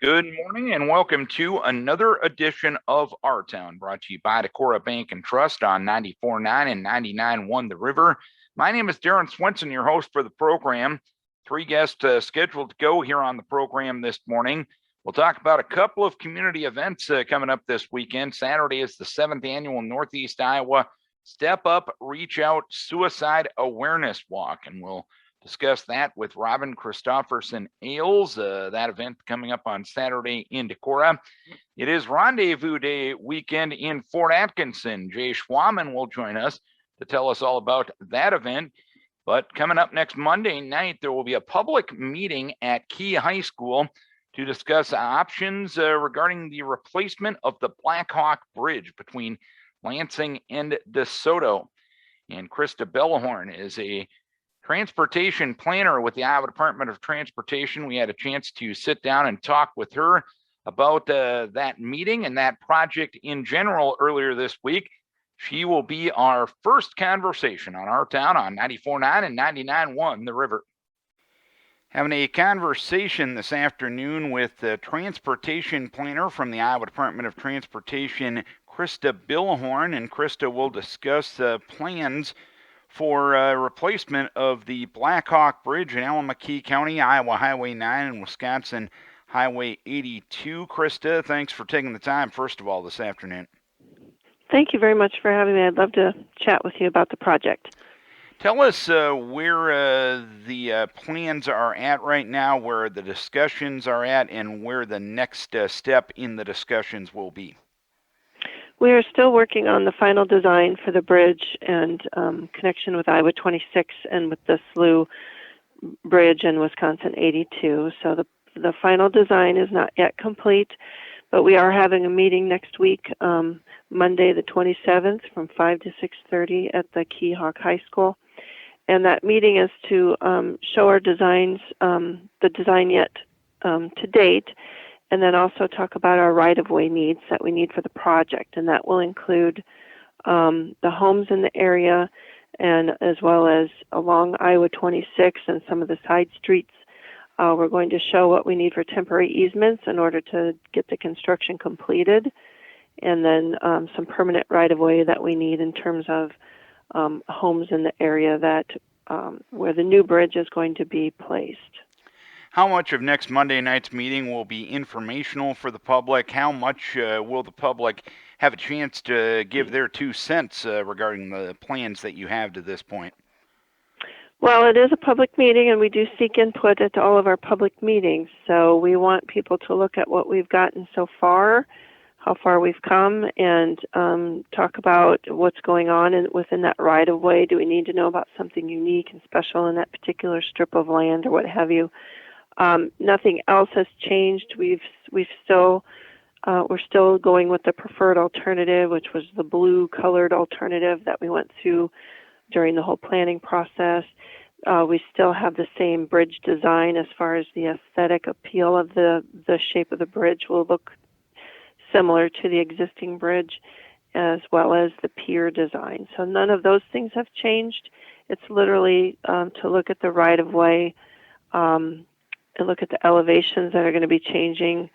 Good morning and welcome to another edition of Our Town, brought to you by Decorah Bank and Trust on 94.9 and 99.1 The River. My name is Darren Swenson, your host for the program. Three guests scheduled to go here on the program this morning. We'll talk about a couple of community events coming up this weekend. Saturday is the 7th annual Northeast Iowa Step Up, Reach Out Suicide Awareness Walk, and we'll discuss that with Robyn, Christofferson, Aiels. That event coming up on Saturday in Decorah. It is Rendezvous Day weekend in Fort Atkinson. Jay Schwamman will join us to tell us all about that event. But coming up next Monday night, there will be a public meeting at Key High School to discuss options regarding the replacement of the Blackhawk Bridge between Lansing and DeSoto. And Krista Bellhorn is a transportation planner with the Iowa Department of Transportation. We had a chance to sit down and talk with her about that meeting and that project in general earlier this week. She will be our first conversation on Our Town on 94.9 and 99.1 The River. Having a conversation this afternoon with the transportation planner from the Iowa Department of Transportation, Krista Bellhorn, and Krista will discuss plans for replacement of the Blackhawk Bridge in Alameda County, Iowa Highway 9 and Wisconsin Highway 82. Krista, thanks for taking the time, first of all, this afternoon. Thank you very much for having me. I'd love to chat with you about the project. Tell us where the plans are at right now, where the discussions are at, and where the next step in the discussions will be. We are still working on the final design for the bridge and connection with Iowa 26 and with the SLU bridge in Wisconsin 82. So the final design is not yet complete, but we are having a meeting next week, Monday the 27th from 5 to 6:30 at the Keyhawk High School. And that meeting is to show our designs, the design yet to date, and then also talk about our right-of-way needs that we need for the project. And that will include the homes in the area, and as well as along Iowa 26 and some of the side streets. We're going to show what we need for temporary easements in order to get the construction completed, and then some permanent right-of-way that we need in terms of homes in the area that where the new bridge is going to be placed. How much of next Monday night's meeting will be informational for the public? How much will the public have a chance to give their 2 cents regarding the plans that you have to this point? Well, it is a public meeting, and we do seek input at all of our public meetings. So we want people to look at what we've gotten so far, how far we've come, and talk about what's going on within that right-of-way. Do we need to know about something unique and special in that particular strip of land or what have you? Nothing else has changed. We're still going with the preferred alternative, which was the blue-colored alternative that we went through during the whole planning process. We still have the same bridge design as far as the aesthetic appeal of the shape of the bridge will look similar to the existing bridge, as well as the pier design. So none of those things have changed. It's literally to look at the right-of-way, and look at the elevations that are going to be changing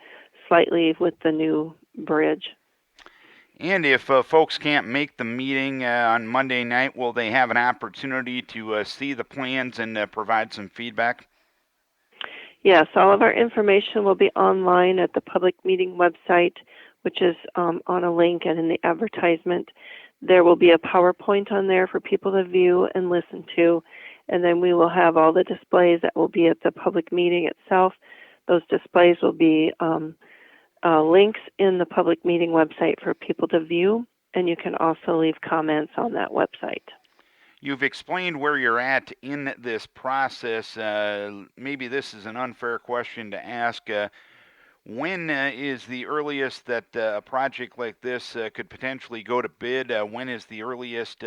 slightly with the new bridge. And if folks can't make the meeting on Monday night, will they have an opportunity to see the plans and provide some feedback? Yes, all of our information will be online at the public meeting website, which is on a link and in the advertisement. There will be a PowerPoint on there for people to view and listen to. And then we will have all the displays that will be at the public meeting itself. Those displays will be links in the public meeting website for people to view, and you can also leave comments on that website. You've explained where you're at in this process. Maybe this is an unfair question to ask. When is the earliest that a project like this could potentially go to bid? When is the earliest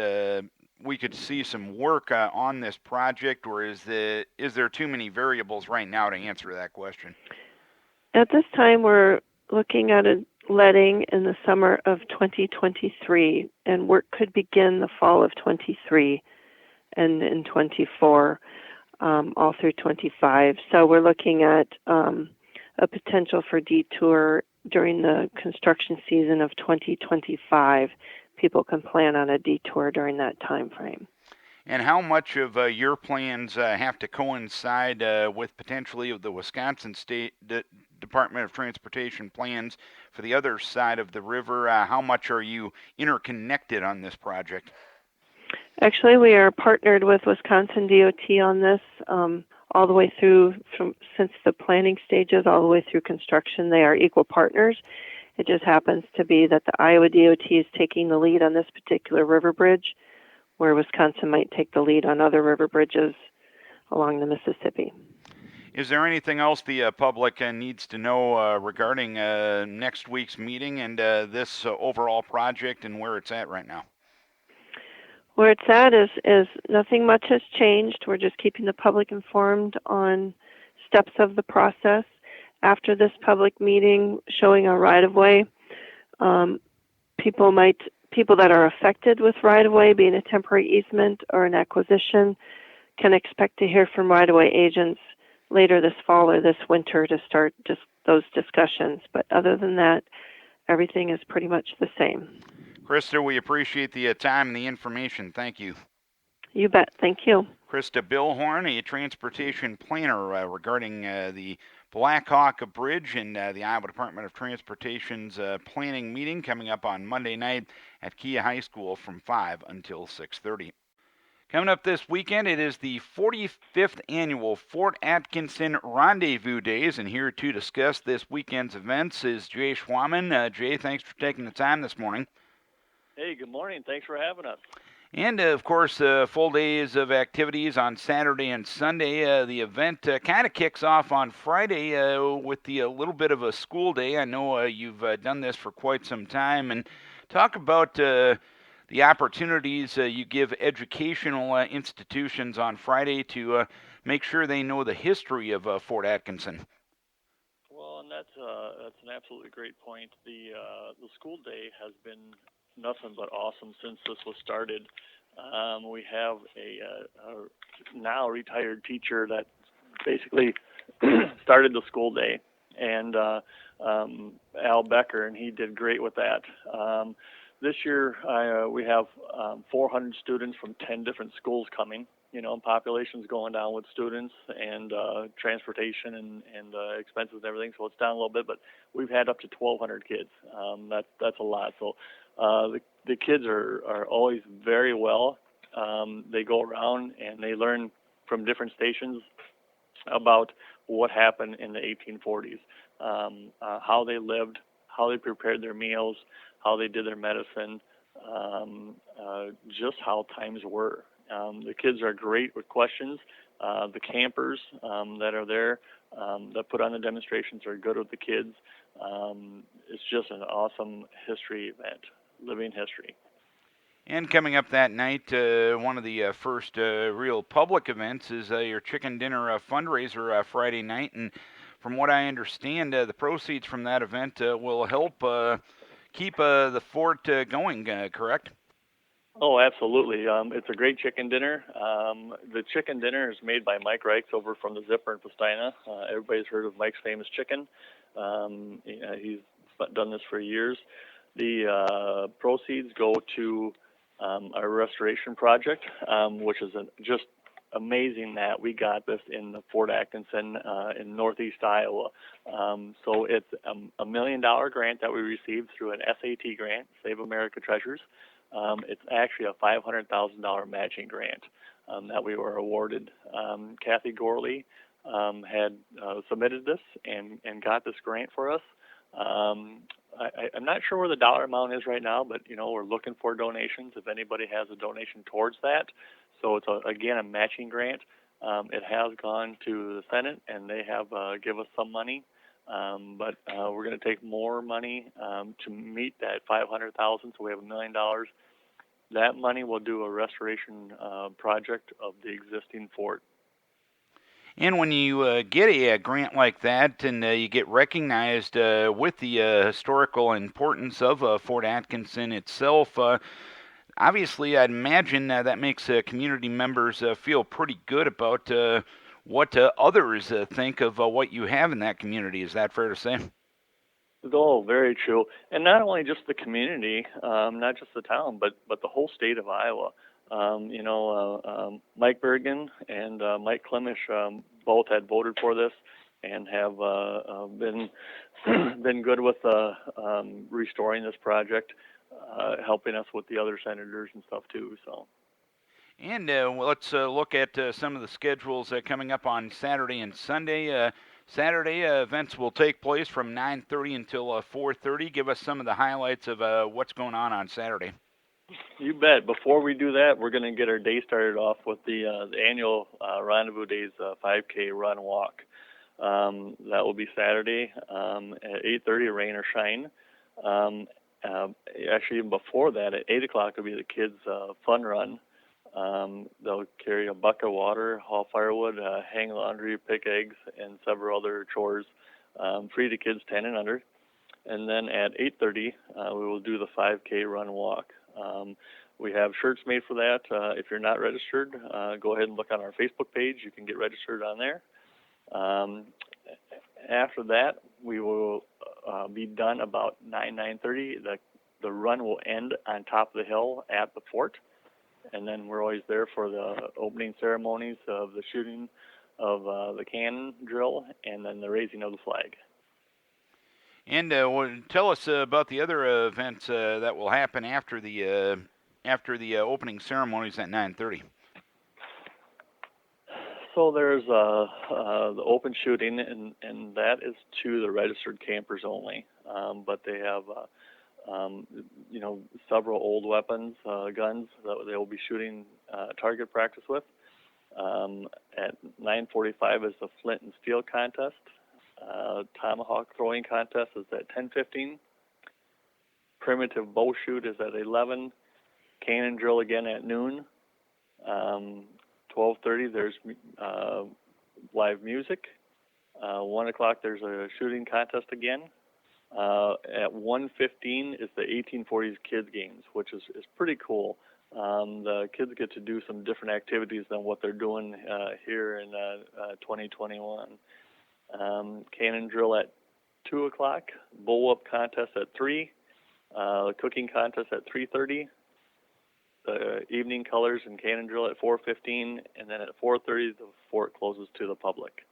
we could see some work on this project, or is there too many variables right now to answer that question? At this time, we're looking at a letting in the summer of 2023, and work could begin the fall of 23 and in 24, all through 25. So we're looking at a potential for detour during the construction season of 2025. People can plan on a detour during that time frame. And how much of your plans have to coincide with potentially the Wisconsin State Department of Transportation plans for the other side of the river? How much are you interconnected on this project? Actually, we are partnered with Wisconsin DOT on this all the way through, since the planning stages all the way through construction. They are equal partners. It just happens to be that the Iowa DOT is taking the lead on this particular river bridge, where Wisconsin might take the lead on other river bridges along the Mississippi. Is there anything else the public needs to know regarding next week's meeting and this overall project and where it's at right now? Where it's at is nothing much has changed. We're just keeping the public informed on steps of the process. After this public meeting showing a right-of-way, people that are affected with right-of-way, being a temporary easement or an acquisition, can expect to hear from right-of-way agents later this fall or this winter to start just those discussions. But other than that, everything is pretty much the same. Krista, we appreciate the time and the information. Thank you. You bet. Thank you. Krista Bellhorn, a transportation planner regarding the Blackhawk Bridge and the Iowa Department of Transportation's planning meeting coming up on Monday night at Kia High School from 5 until 6:30. Coming up this weekend, it is the 45th annual Fort Atkinson Rendezvous Days, and here to discuss this weekend's events is Jay Schwamman. Jay, thanks for taking the time this morning. Hey, good morning. Thanks for having us. And, of course, full days of activities on Saturday and Sunday. The event kind of kicks off on Friday with the little bit of a school day. I know you've done this for quite some time. And talk about the opportunities you give educational institutions on Friday to make sure they know the history of Fort Atkinson. Well, and that's an absolutely great point. The school day has been nothing but awesome since this was started. We have a now retired teacher that basically started the school day, and Al Becker, and he did great with that. This year we have 400 students from 10 different schools coming. You know, population's going down with students and transportation and expenses and everything, so it's down a little bit. But we've had up to 1,200 kids. That's a lot. So the kids are always very well. They go around and they learn from different stations about what happened in the 1840s, how they lived, how they prepared their meals, how they did their medicine, just how times were. The kids are great with questions. The campers that are there that put on the demonstrations are good with the kids. It's just an awesome history event, living history. And coming up that night, one of the first real public events is your chicken dinner fundraiser Friday night. And from what I understand, the proceeds from that event will help keep the fort going, correct? Oh, absolutely. It's a great chicken dinner. The chicken dinner is made by Mike Reichs over from the Zipper in Festina. Everybody's heard of Mike's Famous Chicken. He's done this for years. The proceeds go to our restoration project, which is just amazing that we got this in the Fort Atkinson in northeast Iowa. So it's a $1 million grant that we received through an SAT grant, Save America Treasures. It's actually a $500,000 matching grant that we were awarded. Kathy Gorley had submitted this and got this grant for us. I'm not sure where the dollar amount is right now, but you know, we're looking for donations if anybody has a donation towards that. So it's again a matching grant. It has gone to the Senate and they have give us some money, but we're going to take more money to meet that $500,000. So we have $1 million. That money will do a restoration project of the existing fort. And when you get a grant like that and you get recognized with the historical importance of Fort Atkinson itself, obviously I'd imagine that makes community members feel pretty good about what others think of what you have in that community. Is that fair to say? Oh, very true. And not only just the community, not just the town, but the whole state of Iowa. Mike Bergen and Mike Klimisch both had voted for this and have been been good with restoring this project, helping us with the other senators and stuff too. So. And let's look at some of the schedules coming up on Saturday and Sunday. Saturday events will take place from 9:30 until 4:30. Give us some of the highlights of what's going on Saturday. You bet. Before we do that, we're going to get our day started off with the annual Rendezvous Days 5K run walk. That will be Saturday at 8:30, rain or shine. Actually, even before that, at 8 o'clock will be the kids' fun run. They'll carry a bucket of water, haul firewood, hang laundry, pick eggs, and several other chores, free to kids 10 and under. And then at 8:30, we will do the 5K run walk. We have shirts made for that. If you're not registered, go ahead and look on our Facebook page. You can get registered on there. After that, we will be done about 9:30. The run will end on top of the hill at the fort. And then we're always there for the opening ceremonies of the shooting of the cannon drill and then the raising of the flag. And tell us about the other events that will happen after the opening ceremonies at 9:30. So there's the open shooting, and that is to the registered campers only. But they have several old weapons, guns that they will be shooting target practice with. At 9:45 is the flint and steel contest. Tomahawk throwing contest is at 10:15. Primitive bow shoot is at 11. Cannon drill again at noon. 12:30 there's live music. 1 o'clock there's a shooting contest again. At 1:15 is the 1840s kids games, which is pretty cool. The kids get to do some different activities than what they're doing here in 2021. Cannon drill at 2 o'clock, bow up contest at 3, cooking contest at 3:30, the evening colors and cannon drill at 4:15, and then at 4:30 the fort closes to the public.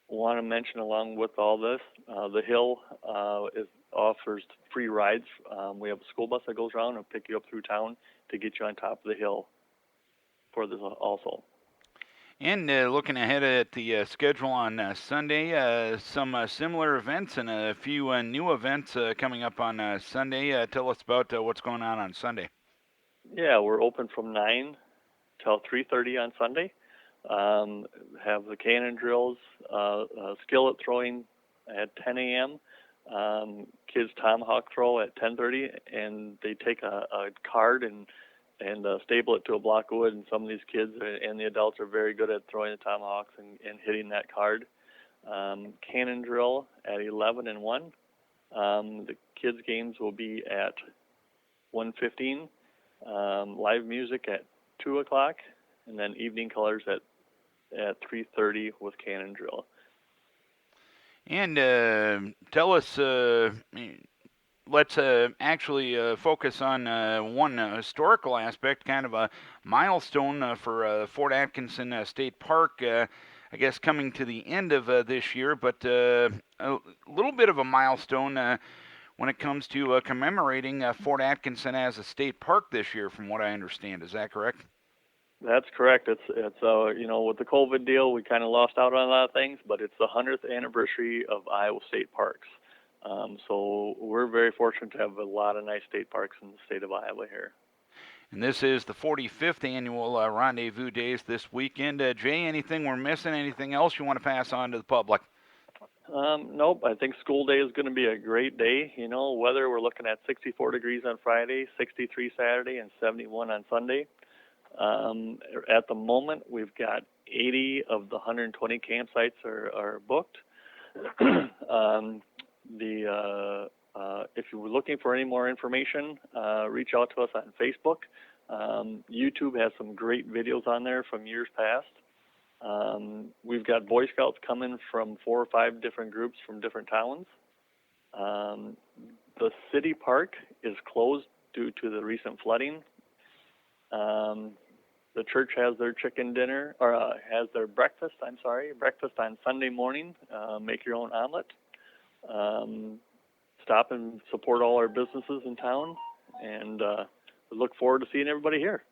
Want to mention along with all this, the Hill offers free rides. We have a school bus that goes around and pick you up through town to get you on top of the hill for this also. And looking ahead at the schedule on Sunday, some similar events and a few new events coming up on Sunday. Tell us about what's going on Sunday. Yeah, we're open from 9 till 3:30 on Sunday. Have the cannon drills, skillet throwing at 10 a.m., kids tomahawk throw at 10:30, and they take a card and staple it to a block of wood, and some of these kids and the adults are very good at throwing the tomahawks and hitting that card. Cannon drill at 11 and 1. The kids' games will be at 1:15. Live music at 2 o'clock, and then evening colors at 3:30 with cannon drill. And tell us, let's actually focus on one historical aspect, kind of a milestone for Fort Atkinson State Park, I guess coming to the end of this year, but a little bit of a milestone when it comes to commemorating Fort Atkinson as a state park this year, from what I understand. Is that correct? That's correct. It's with the COVID deal, we kind of lost out on a lot of things, but it's the 100th anniversary of Iowa State Parks. So we're very fortunate to have a lot of nice state parks in the state of Iowa here. And this is the 45th annual Rendezvous Days this weekend. Jay, anything we're missing? Anything else you want to pass on to the public? Nope. I think school day is going to be a great day. Weather, we're looking at 64 degrees on Friday, 63 Saturday, and 71 on Sunday. At the moment, we've got 80 of the 120 campsites are booked. If you were looking for any more information, reach out to us on Facebook. YouTube has some great videos on there from years past. We've got Boy Scouts coming from 4 or 5 different groups from different towns. The city park is closed due to the recent flooding. The church has their chicken dinner, or has their breakfast on Sunday morning. Make your own omelet. Stop and support all our businesses in town, and we look forward to seeing everybody here.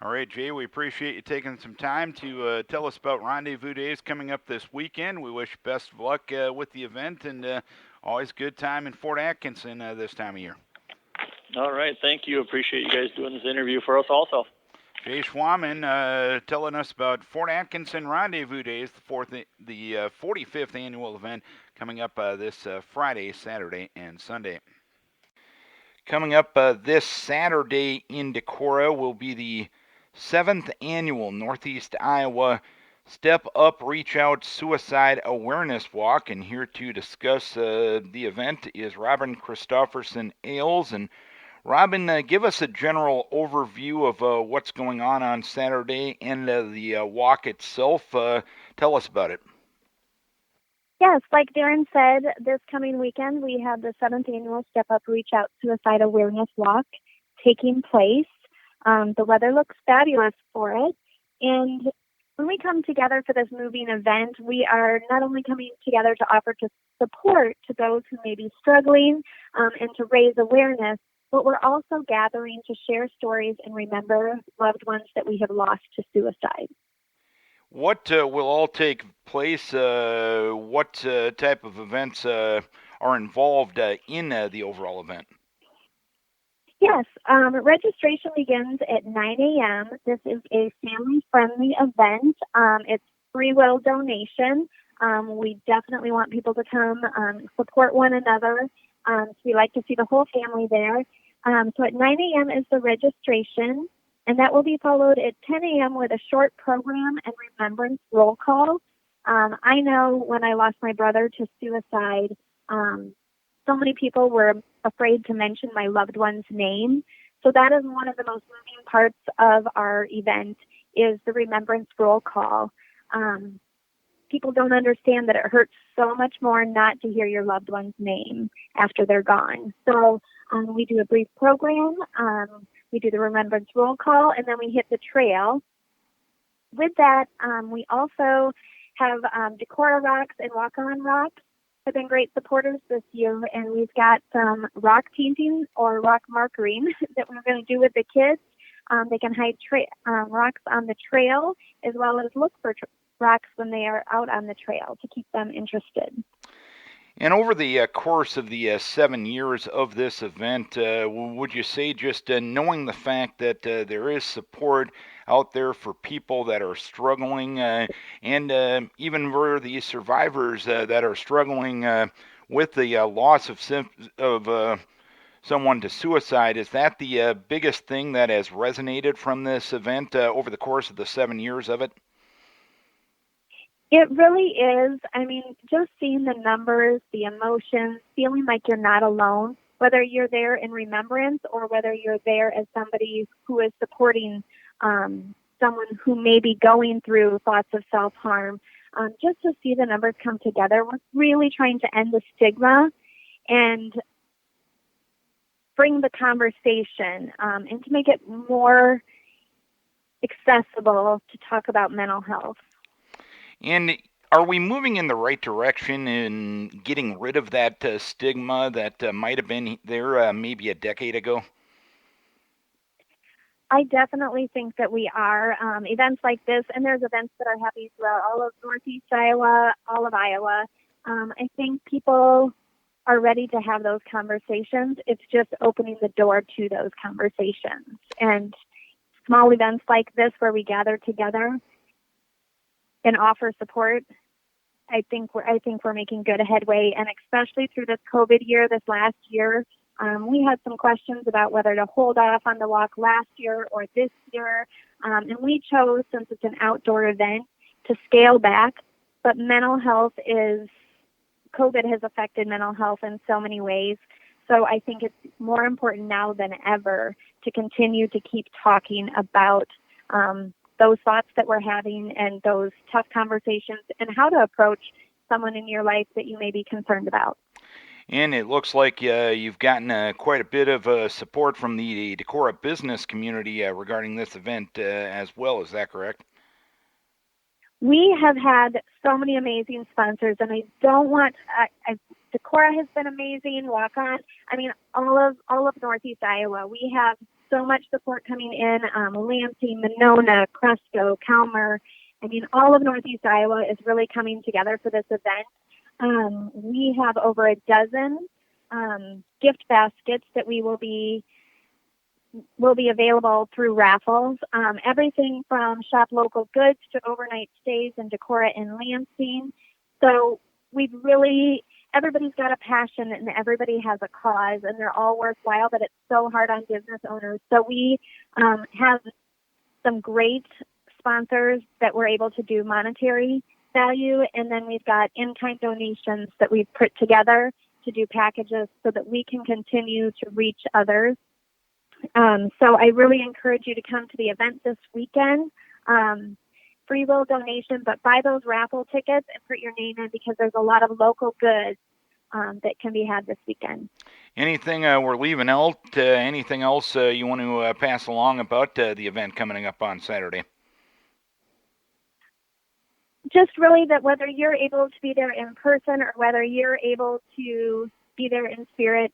All right, Jay, we appreciate you taking some time to tell us about Rendezvous Days coming up this weekend. We wish you best of luck with the event, and always good time in Fort Atkinson this time of year. All right, thank you. Appreciate you guys doing this interview for us also. Jay Schwamman telling us about Fort Atkinson Rendezvous Days, the 45th annual event coming up this Friday, Saturday, and Sunday. Coming up this Saturday in Decorah will be the 7th annual Northeast Iowa Step Up, Reach Out Suicide Awareness Walk. And here to discuss the event is Robyn Christofferson Aiels. And Robyn, give us a general overview of what's going on Saturday and the walk itself. Tell us about it. Yes, like Darren said, this coming weekend we have the 7th annual Step Up, Reach Out Suicide Awareness Walk taking place. The weather looks fabulous for it. And when we come together for this moving event, we are not only coming together to offer support to those who may be struggling and to raise awareness, but we're also gathering to share stories and remember loved ones that we have lost to suicide. What will all take place? What type of events are involved in the overall event? Yes, registration begins at 9 a.m. This is a family-friendly event. It's free will donation. We definitely want people to come support one another. We like to see the whole family there. So at 9 a.m. is the registration, and that will be followed at 10 a.m. with a short program and remembrance roll call. I know when I lost my brother to suicide, so many people were afraid to mention my loved one's name. So that is one of the most moving parts of our event is the remembrance roll call. People don't understand that it hurts so much more not to hear your loved one's name after they're gone. So we do a brief program, we do the remembrance roll call, and then we hit the trail. With that, we also have Decorah Rocks and Walk On Rocks have been great supporters this year, and we've got some rock painting or rock markering that we're going to do with the kids. They can hide rocks on the trail as well as look for rocks when they are out on the trail to keep them interested. And over the course of the 7 years of this event, would you say just knowing the fact that there is support out there for people that are struggling and even for the survivors that are struggling with the loss of someone to suicide, is that the biggest thing that has resonated from this event over the course of the 7 years of it? It really is. I mean, just seeing the numbers, the emotions, feeling like you're not alone, whether you're there in remembrance or whether you're there as somebody who is supporting someone who may be going through thoughts of self-harm, just to see the numbers come together. We're really trying to end the stigma and bring the conversation and to make it more accessible to talk about mental health. And are we moving in the right direction in getting rid of that stigma that might have been there maybe a decade ago? I definitely think that we are. Events like this, and there's events that are happening throughout all of Northeast Iowa, all of Iowa. I think people are ready to have those conversations. It's just opening the door to those conversations. And small events like this where we gather together and offer support, I think we're making good headway, and especially through this COVID year, this last year, we had some questions about whether to hold off on the walk last year or this year, and we chose, since it's an outdoor event, to scale back. But mental health COVID has affected mental health in so many ways, So I think it's more important now than ever to continue to keep talking about those thoughts that we're having and those tough conversations and how to approach someone in your life that you may be concerned about. And it looks like you've gotten quite a bit of support from the Decorah business community regarding this event as well. Is that correct? We have had so many amazing sponsors, and I don't want. Decorah has been amazing. Walk On. I mean, all of Northeast Iowa. We have so much support coming in. Lansing, Monona, Cresco, Calmer. I mean, all of Northeast Iowa is really coming together for this event. We have over a dozen gift baskets that will be available through raffles. Everything from shop local goods to overnight stays in Decorah and Lansing. So everybody's got a passion and everybody has a cause, and they're all worthwhile, but it's so hard on business owners. So we have some great sponsors that we're able to do monetary value, and then we've got in-kind donations that we've put together to do packages so that we can continue to reach others. So I really encourage you to come to the event this weekend. Free will donation, but buy those raffle tickets and put your name in, because there's a lot of local goods that can be had this weekend. Anything we're leaving out? Anything else you want to pass along about the event coming up on Saturday? Just really that whether you're able to be there in person or whether you're able to be there in spirit,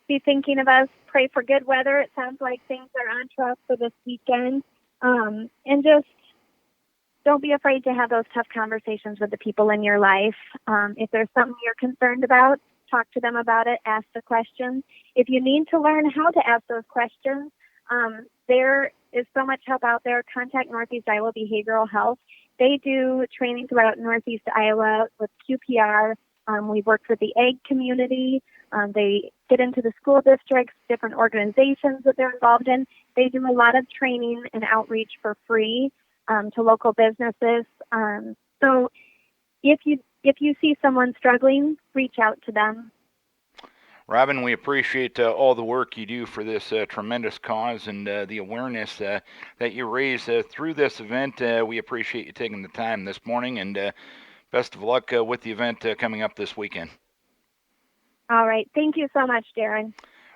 be thinking of us, pray for good weather. It sounds like things are on track for this weekend. And just don't be afraid to have those tough conversations with the people in your life. If there's something you're concerned about, talk to them about it, ask the questions. If you need to learn how to ask those questions, there is so much help out there. Contact Northeast Iowa Behavioral Health. They do training throughout Northeast Iowa with QPR. We've worked with the ag community. They get into the school districts, different organizations that they're involved in. They do a lot of training and outreach for free to local businesses. So if you see someone struggling, reach out to them. Robyn, we appreciate all the work you do for this tremendous cause and the awareness that you raise through this event. We appreciate you taking the time this morning, and best of luck with the event coming up this weekend. All right. Thank you so much, Darren.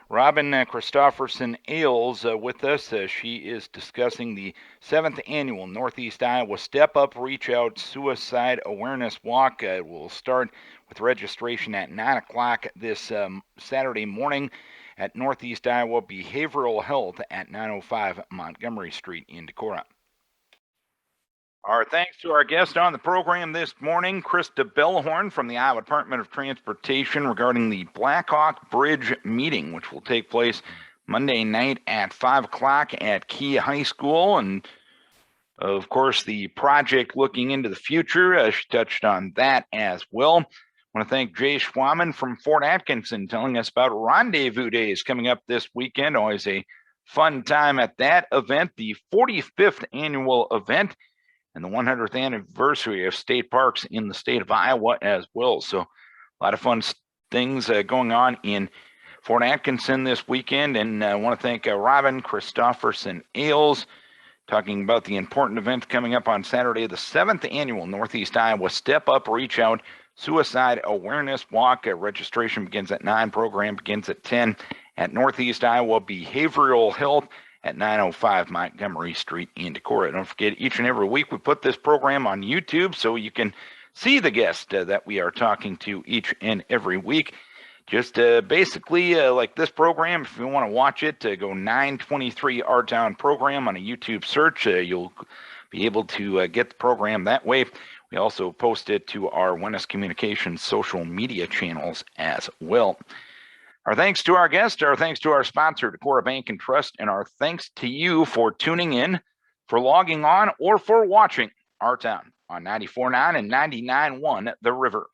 Robyn Christofferson Aiels with us. She is discussing the 7th Annual Northeast Iowa Step Up Reach Out Suicide Awareness Walk. It will start with registration at 9 o'clock this Saturday morning at Northeast Iowa Behavioral Health at 905 Montgomery Street in Decorah. Our thanks to our guest on the program this morning, Krista Bellhorn from the Iowa Department of Transportation, regarding the Blackhawk Bridge meeting, which will take place Monday night at 5 o'clock at Key High School. And, of course, the project looking into the future, she touched on that as well. I want to thank Jay Schwamman from Fort Atkinson telling us about Rendezvous Days coming up this weekend. Always a fun time at that event, the 45th annual event, and the 100th anniversary of state parks in the state of Iowa as well. So a lot of fun things going on in Fort Atkinson this weekend. And I want to thank Robyn Christofferson Aiels, talking about the important event coming up on Saturday, the 7th Annual Northeast Iowa Step Up Reach Out Suicide Awareness Walk. Registration begins at 9, program begins at 10 at Northeast Iowa Behavioral Health at 905 Montgomery Street in Decorah. Don't forget, each and every week we put this program on YouTube so you can see the guest that we are talking to each and every week. Just basically like this program, if you want to watch it, go 923 Our Town program on a YouTube search. You'll be able to get the program that way. We also post it to our Wennes Communications social media channels as well. Our thanks to our guest, our thanks to our sponsor, Decorah Bank and Trust, and our thanks to you for tuning in, for logging on, or for watching Our Town on 94.9 and 99.1 The River.